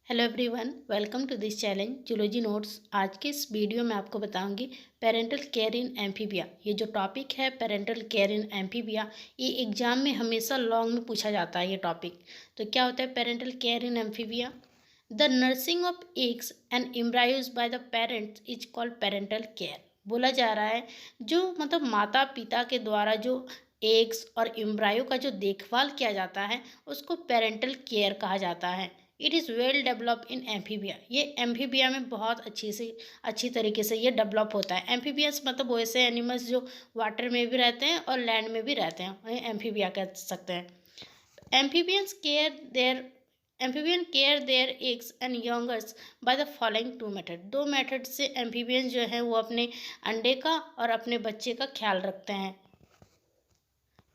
Hello everyone, welcome to this challenge zoology notes. आज के इस वीडियो में आपको बताऊंगी पेरेंटल केयर इन एम्फीबिया। ये जो टॉपिक है पेरेंटल केयर इन एम्फीबिया, ये एग्जाम में हमेशा लॉन्ग में पूछा जाता है ये टॉपिक। तो क्या होता है parental care in amphibia? The nursing of eggs and embryos by the parents is called parental care. बोला जा रहा है जो माता पिता के द्वारा जो एग्स और एम्ब्रायो का जो देखभाल किया जाता है उसको पेरेंटल केयर कहा जाता है। It is well develop in amphibia. ये एम्फीबिया में बहुत अच्छी तरीके से ये डेवलप होता है। एम्फीबियंस वो ऐसे एनिमल्स जो वाटर में भी रहते हैं और लैंड में भी रहते हैं, उन्हें एम्फीबिया कह सकते हैं। Amphibians care their amphibian care their eggs and youngers by the following two method. दो मेथड से एम्फीबियंस जो है वो अपने अंडे का और अपने बच्चे का ख्याल रखते हैं।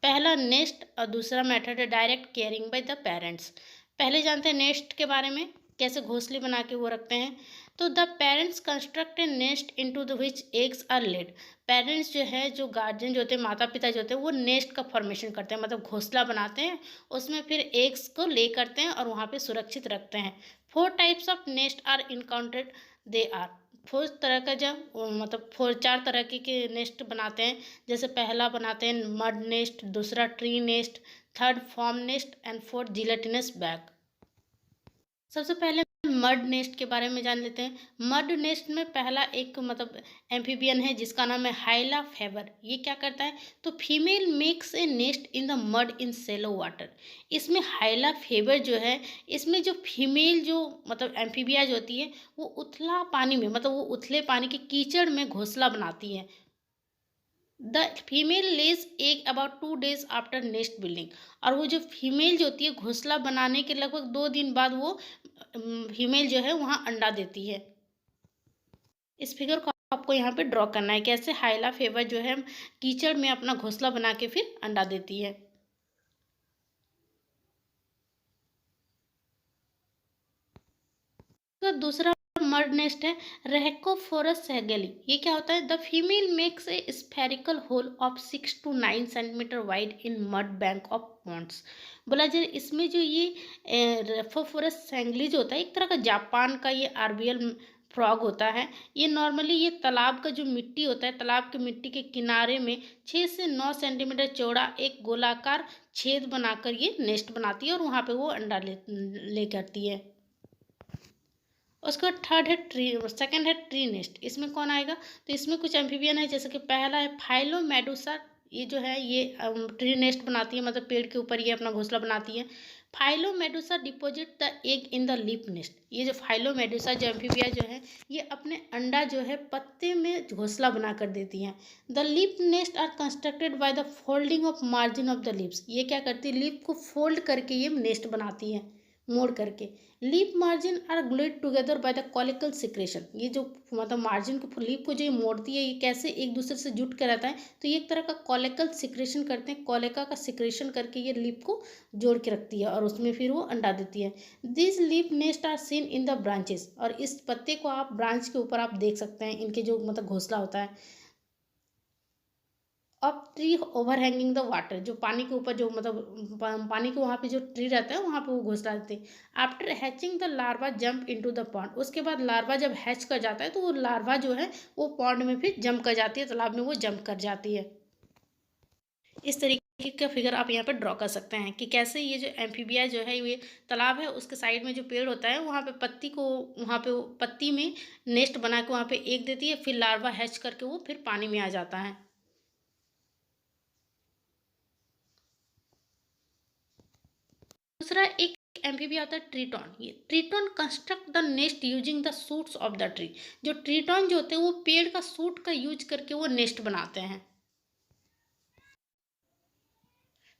पहला नेस्ट और दूसरा मेथड है direct caring by the parents. पहले जानते हैं नेस्ट के बारे में, कैसे घोंसले बना के वो रखते हैं। तो the parents construct a nest into the which eggs are laid. Parents जो है, जो गार्जियन जो होते हैं, माता पिता जो होते हैं, वो नेस्ट का फॉर्मेशन करते हैं, घोंसला बनाते हैं, उसमें फिर एग्स को ले करते हैं और वहाँ पे सुरक्षित रखते हैं। 4 types of nest are encountered. They are four तरह का, जब 4 तरह के नेस्ट बनाते हैं। जैसे पहला बनाते हैं मड नेस्ट, दूसरा tree nest, third form nest and fourth gelatinous bag. सबसे पहले मड नेस्ट के बारे में जान लेते हैं। मड नेस्ट में पहला एक एम्फीबियन है जिसका नाम है हाइला फेबर। ये क्या करता है, तो female makes A nest in the mud in shallow water. इसमें हाइला फेबर जो है, इसमें जो फीमेल जो एम्फीबिया जो होती है वो उथला पानी में, वो उथले पानी के कीचड़ में घोंसला बनाती है। The female lays egg about 2 days after nest building. और वो जो फीमेल जो होती है घोंसला बनाने के लगभग 2 दिन बाद वो फीमेल जो है वहाँ अंडा देती है। इस फिगर को आपको यहाँ पे ड्रॉ करना है, कैसे हाइला फेवर जो है कीचड़ में अपना घोंसला बना के फिर अंडा देती है। तो दूसरा मर्ड नेस्ट है रेकोफोरस सैगेली। ये क्या होता है, the female makes a spherical hole of 6 to 9 centimetre wide in mud bank of ponds. बोला जाए इसमें जो ये रेकोफोरस सैगेली जो होता है, एक तरह का जापान का ये आर्बियल फ्रॉग होता है। ये नॉर्मली ये तालाब का जो मिट्टी होता है, तालाब के मिट्टी के किनारे में 6 से 9 सेंटीमीटर चौड़ा एक गोलाकार छेद बनाकर ये नेस्ट बनाती है और वहाँ पे वो अंडा ले करती है। उसके बाद थर्ड है ट्री, सेकंड है ट्री नेस्ट। इसमें कौन आएगा, तो इसमें कुछ एम्फीबियन है, जैसे कि पहला है फाइलोमेडुसा। ये जो है ये ट्री नेस्ट बनाती है, पेड़ के ऊपर ये अपना घोंसला बनाती है। Phyllomedusa deposit the egg in the leaf nest. ये जो फाइलोमेडुसा जो एम्फीबिया जो है, ये अपने अंडा जो है पत्ते में घोंसला बना कर देती हैं। The leaf nest are constructed by the folding of margin of the leaves. ये क्या करती है, लीफ को फोल्ड करके ये नेस्ट बनाती है, मोड़ करके। Leaf margin are glued together by the cloacal secretion. ये जो मार्जिन को, लीफ को जो ये मोड़ती है, ये कैसे एक दूसरे से जुट के रहता है, तो ये एक तरह का कॉलिकल सिक्रेशन करते हैं, कॉलिका का सिक्रेशन करके ये लीफ को जोड़ के रखती है और उसमें फिर वो अंडा देती है। This leaf nest are seen in the branches. और इस पत्ते को आप ब्रांच के ऊपर आप देख सकते हैं, इनके जो घोंसला होता है। Of tree over hanging the water, जो पानी के ऊपर जो पानी के वहाँ पे जो ट्री रहता है वहाँ पे वो घोंसला देते हैं। After hatching the larva jump into the pond. उसके बाद लार्वा जब हैच कर जाता है तो वो लार्वा जो है वो पॉन्ड में फिर जंप कर जाती है, तालाब में वो जंप कर जाती है। इस तरीके का फिगर आप यहाँ पर ड्रॉ कर सकते हैं कि कैसे ये जो एम्फीबिया जो है, ये तालाब है उसके साइड में जो पेड़ होता है वहाँ पे वहाँ पे पत्ती में नेस्ट बना के वहाँ पे एग देती है, फिर लार्वा हैच करके वो फिर पानी में आ जाता है। दूसरा एक एम्फीबिया होता है ट्रीटॉन। ये triton construct the nest using the shoots of the tree. जो ट्रीटॉन जो होते हैं वो पेड़ का सूट का यूज करके वो नेस्ट बनाते हैं।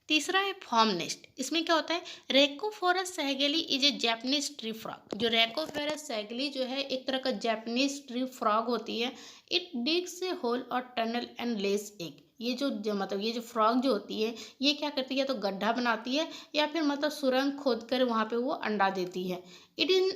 तीसरा है फॉर्म नेस्ट। इसमें क्या होता है, Rhacophorus schlegelii is a Japanese tree frog. जो रेकोफोरस सैगेली जो है एक तरह का जापानीज ट्री फ्रॉग होती है। इट डिग्स ए होल और टनल एंड लेस एग। ये ये जो फ्रॉग जो होती है ये क्या करती है, या तो गड्ढा बनाती है या फिर सुरंग खोद कर वहाँ पे वो अंडा देती है। It in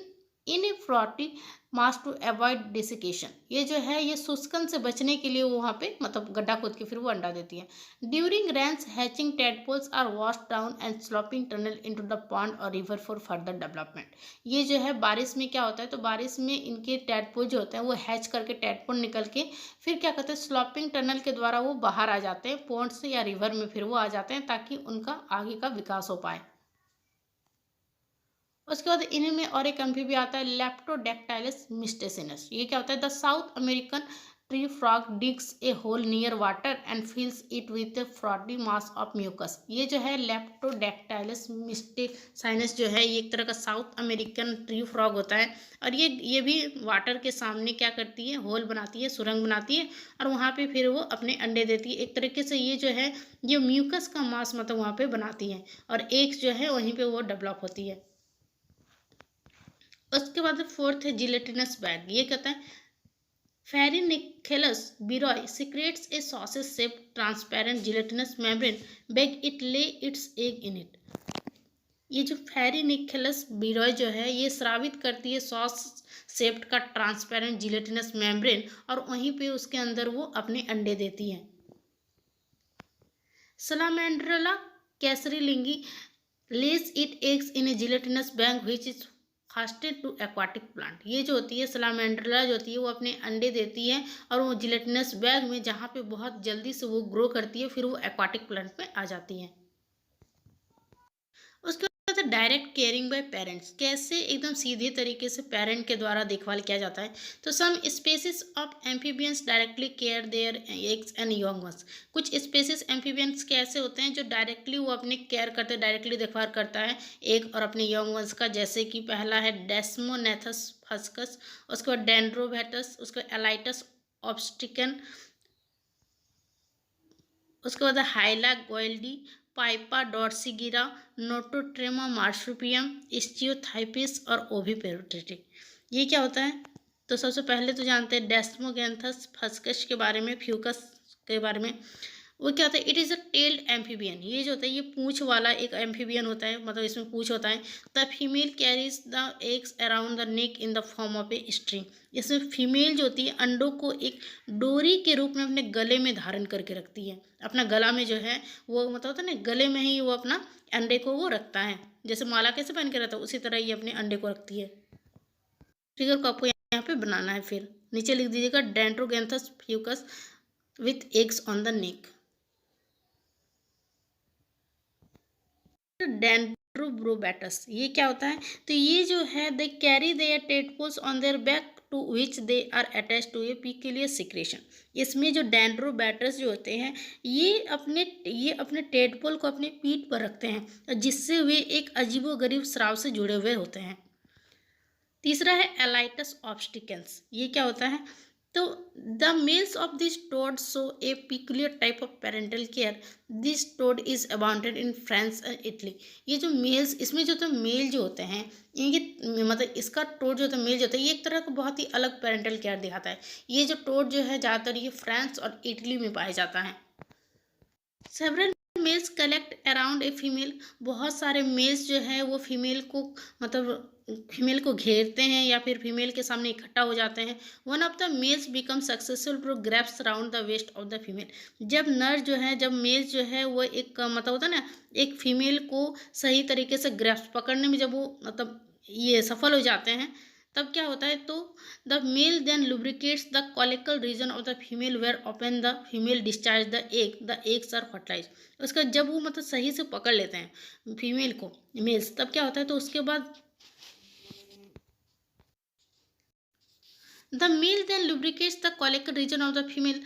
in a frothy mass to avoid desiccation. ये जो है ये शुष्कन से बचने के लिए वो वहाँ पे मतलब गड्ढा खोद के फिर वो अंडा देती है। During rains hatching tadpoles are wash down and sloping tunnel into the pond or river for further development. ये जो है बारिश में क्या होता है, तो बारिश में इनके टेडपोल जो होते हैं वो हैच करके टेडपोल निकल के फिर क्या करते हैं स्लॉपिंग टनल के द्वारा वो बाहर आ जाते हैं पॉन्ड से या रिवर में, फिर वो आ जाते हैं ताकि उनका आगे का विकास हो पाए। उसके बाद इनमें और एक एम्फीबिया आता है लेप्टोडेक्टाइलस मिस्टेसिनस। ये क्या होता है, the South American tree frog digs a hole near water and fills it with frothy mass of mucus. ये जो है लेप्टोडेक्टाइलस मिस्टेसिनस जो है ये एक तरह का साउथ अमेरिकन ट्री फ्रॉग होता है और ये भी वाटर के सामने क्या करती है, होल बनाती है, सुरंग बनाती है और वहाँ पे फिर वो अपने अंडे देती है। एक तरीके से ये जो है ये म्यूकस का मास मतलब वहाँ पे बनाती है और एग्स जो है वहीं पे वो डेवलप होती है। उसके बाद फोर्थ है जिलेटिनस बैग। ये कहता है Phrynixalus biroi secretes a sausage shape transparent gelatinous membrane bag it lay its egg in it. ये जो फेरिनिकेलस बिरॉय जो है ये स्रावित करती है सॉस शेप्ड का ट्रांसपेरेंट जिलेटिनस मेम्ब्रेन और वहीं पे उसके अंदर वो अपने अंडे देती है। Salamandrella keyserlingii lays it eggs in a gelatinous bag which is fasted to aquatic plant. ये जो होती है सलामेंड्रेला जो होती है वो अपने अंडे देती है और वो जिलेटिनस बैग में जहाँ पे बहुत जल्दी से वो ग्रो करती है फिर वो एक्वाटिक प्लांट में आ जाती है। उसके बाद डायरेक्ट केयरिंग बाय पेरेंट्स, कैसे एकदम सीधे तरीके से पेरेंट के द्वारा देखभाल किया जाता है। तो some species of amphibians directly care their eggs and young ones. कुछ स्पेसिस एम्फीबियंस कैसे होते हैं जो डायरेक्टली वो अपने केयर करते हैं, डायरेक्टली देखभाल करता है एग और अपने यंग वंस का। जैसे कि पहला है डेस्मोनेथस फस्कस, उसके बाद डेंड्रोबैटस, उसके बाद एलाइटस ऑब्स्टिकन, उसके बाद हाइला गोल्डी, पाइपा डॉर्सिगिरा, नोटोट्रेमा मार्सुपियम, स्टियोथाइपिस और ओविपेरोटिक। ये क्या होता है, तो सबसे पहले तो जानते हैं डेस्मोगैंथस फस्कस के बारे में, फ्यूकस के बारे में। वो क्या होता है, it is a tailed amphibian. ये जो होता है ये पूंछ वाला एक एम्फीबियन होता है, मतलब इसमें पूंछ होता है। The female carries the eggs around the neck in the form of a string. इसमें फीमेल जो होती है अंडों को एक डोरी के रूप में अपने गले में धारण करके रखती है। अपना गला में जो है वो मतलब होता है ना, गले में ही वो अपना अंडे को वो रखता है, जैसे माला कैसे पहन के रहता है उसी तरह ये अपने अंडे को रखती है। फिगर को आपको यहाँ पे बनाना है, फिर नीचे लिख दीजिएगा Desmognathus fuscus with eggs on the neck. Dendrobates ये क्या होता है, तो ये जो है they carry their tadpoles on their back to which they are attach to a peculiar secretion. इसमें जो डेंड्रोबैटस जो होते हैं ये अपने टेडपोल को अपने पीठ पर रखते हैं जिससे वे एक अजीबोगरीब स्राव से जुड़े हुए होते हैं। तीसरा है एलाइटस ऑब्स्टिकेंस। ये क्या होता है, तो the males of this toad show a peculiar type of parental care. This toad is abounded in France and Italy. ये जो मेल्स इसमें जो तो मेल जो होते हैं ये मतलब इसका टोड जो होता है मेल जो होता है ये एक तरह का बहुत ही अलग पेरेंटल केयर दिखाता है। ये जो टोड जो है ज़्यादातर ये फ्रांस और इटली में पाया जाता है। Several males collect around a female. बहुत सारे मेल्स जो है वो फीमेल को मतलब फीमेल को घेरते हैं या फिर फीमेल के सामने इकट्ठा हो जाते हैं। One of the males become successful to grasp around the waist of the female. जब नर जो है जब मेल जो है वो एक मतलब होता है ना एक फीमेल को सही तरीके से ग्रैप्स पकड़ने में जब वो मतलब ये सफल हो जाते हैं तब क्या होता है, तो the male then lubricates the cloacal region of the female where open the female discharge the eggs are fertilize. उसका जब वो मतलब सही से पकड़ लेते हैं फीमेल को मेल्स तब क्या होता है, तो उसके बाद the male then lubricates the cloacal region of the female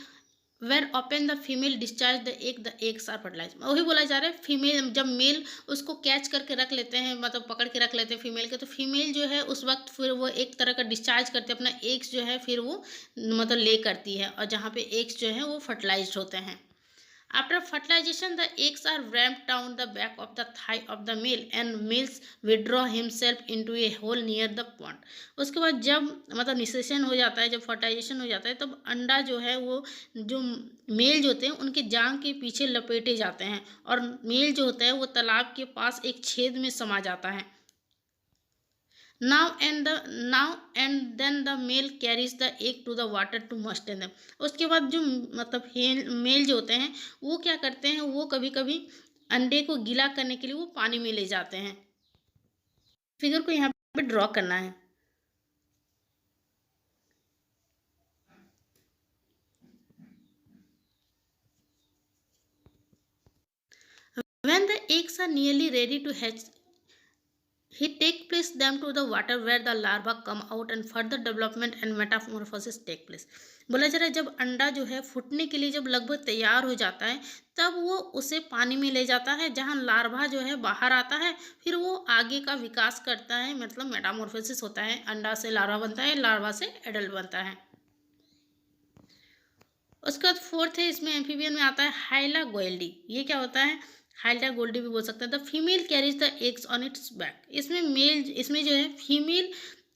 where open the female discharge the eggs are fertilize. वही बोला जा रहा है फीमेल जब मेल उसको कैच करके रख लेते हैं मतलब पकड़ के रख लेते हैं फीमेल के, तो फीमेल जो है उस वक्त फिर वो एक तरह का डिस्चार्ज करते हैं अपना एग्स जो है फिर वो मतलब ले करती है और जहाँ पे एग्स जो है वो फर्टिलाइज होते हैं। After fertilization, the eggs are ramped down the back of the thigh of the male and males withdraw himself into a hole near the pond. उसके बाद जब मतलब निषेचन हो जाता है, जब फर्टिलाइजेशन हो जाता है तब अंडा जो है वो जो मेल जो होते हैं उनके जांग के पीछे लपेटे जाते हैं और मेल जो होता है वो तालाब के पास एक छेद में समा जाता है। Now and then the male carries the egg to the water to muster them. उसके बाद जो मतलब मेल जो होते हैं वो क्या करते हैं, वो कभी कभी अंडे को गीला करने के लिए वो पानी में ले जाते हैं। फिगर को यहाँ पे ड्रॉ करना है। When the eggs are nearly ready to hatch, he place them to the water where the larva come out and further development and metamorphosis take place। बोला जा रहा है जब अंडा जो है फूटने के लिए जब लगभग तैयार हो जाता है तब वो उसे पानी में ले जाता है जहाँ लार्वा जो है बाहर आता है, फिर वो आगे का विकास करता है, मतलब मेटामॉर्फोसिस होता है, अंडा से लार्वा बनता है, लार्वा से एडल्ट बनता है। उसके बाद फोर्थ है, इसमें एम्फीबियन में आता है हाइला गोल्डी। ये क्या होता है, हाइला गोल्डी भी बोल सकते हैं। The female carries the eggs on it's back. इसमें जो है फीमेल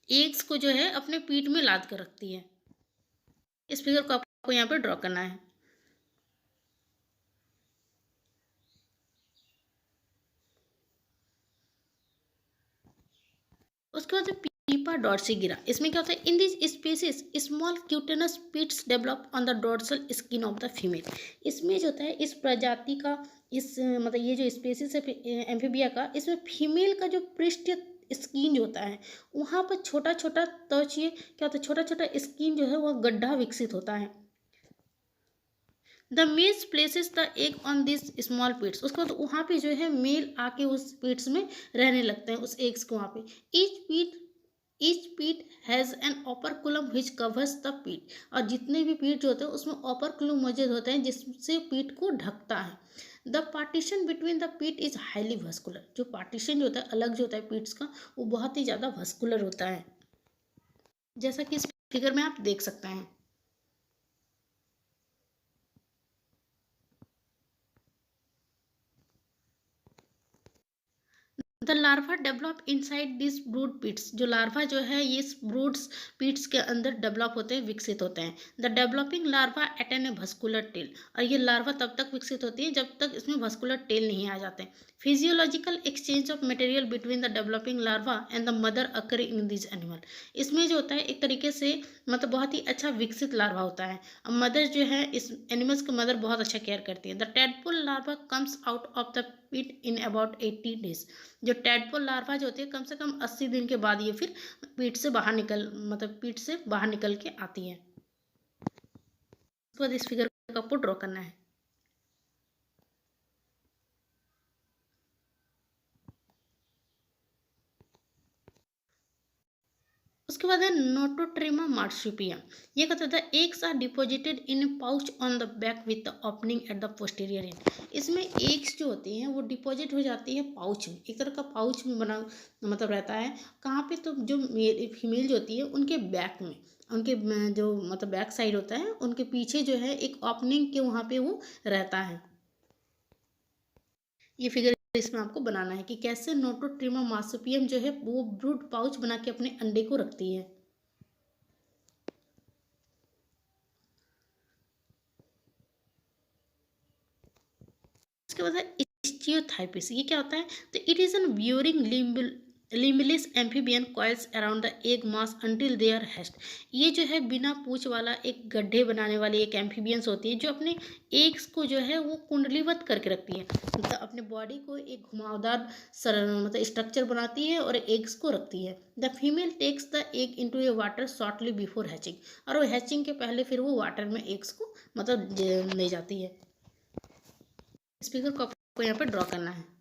एग्स को जो है अपने पीठ में लाद कर रखती है। इस फिगर को आपको यहाँ पे ड्रॉ करना है। उसके बाद पीपा डॉर्सीगिरा, इसमें क्या होता है, in this species small cutaneous pits develop on the dorsal skin of the female. इसमें जो होता है इस प्रजाति का, इस मतलब ये जो स्पीसीज है एम्फीबिया का, इसमें फीमेल का जो पृष्ठ स्किन जो होता है वहाँ पर छोटा छोटा त्वच, ये क्या होता है, छोटा छोटा स्किन जो है वह गड्ढा विकसित होता है। The male places the egg on this small pits. उसके बाद वहाँ पे जो है मेल आके उस पिट्स में रहने लगते हैं, उस एग्स को वहाँ पे। ईच पीट has an operculum which covers the पीट। और जितने भी पीट जो होते हैं उसमें ओपरकुलम मौजूद होते हैं जिससे पीट को ढकता है। द पार्टीशन बिटवीन द पीट इज हाईली वस्कुलर। जो पार्टीशन जो होता है, अलग जो होता है पीट्स का, वो बहुत ही ज़्यादा वस्कुलर होता है, जैसा कि इस फिगर में आप देख सकते हैं। The larva develop inside this brood pits. जो लार्वा जो है ये इस ब्रूड्स पिट्स के अंदर डेवलप होते हैं, विकसित होते हैं। The developing larva attain a vascular tail. और ये लार्वा तब तक विकसित होती है जब तक इसमें भस्कुलर टेल नहीं आ जाते। Physiological exchange of material between the developing larva and the mother occur in this animal. इसमें जो होता है एक तरीके से मतलब बहुत ही अच्छा विकसित लार्वा होता है। अब मदर जो है, इस एनिमल्स की मदर बहुत अच्छा केयर करती है। The tadpole larva comes out of the pit in about 80 days. जो टेडपोल लार्वा जो होती है कम से कम 80 दिन के बाद ये फिर पीठ से बाहर निकल के आती है। उसके बाद इस फिगर का आपको ड्रॉ करना है। उसके बाद है नोटोट्रिमा मार्सुपियम। ये कहता था eggs are deposited in a pouch on the back with the opening at the posterior end. इसमें एग्स जो होती हैं वो डिपॉजिट हो जाती है पाउच में, एक तरह का पाउच में बना मतलब रहता है। कहाँ पे, तो जो फीमेल जो होती है उनके बैक में, उनके जो मतलब बैक साइड होता है उनके पीछे जो है एक ओपनिंग के वहाँ पे वो रहता है। ये फिगर इसमें आपको बनाना है कि कैसे नोटोट्रिमा मार्सुपियम जो है वो ब्रूड पाउच बना के अपने अंडे को रखती है। उसके बाद है स्टियोथाइपिस। ये क्या होता है, तो it is an burrowing limbless amphibian coils around the egg mass until they are hatched. ये जो है बिना पूंछ वाला एक गड्ढे बनाने वाली एक एम्फीबियंस होती है जो अपने एग्स को जो है वो कुंडलीबद्ध करके रखती है, मतलब अपने बॉडी को एक घुमावदार मतलब स्ट्रक्चर बनाती है और एग्स को रखती है। The female takes the egg into a water shortly before hatching. और वो हैचिंग के पहले फिर वो वाटर में एग्स को मतलब ले जाती है। इस फिगर को आपको यहाँ पर ड्रॉ करना है।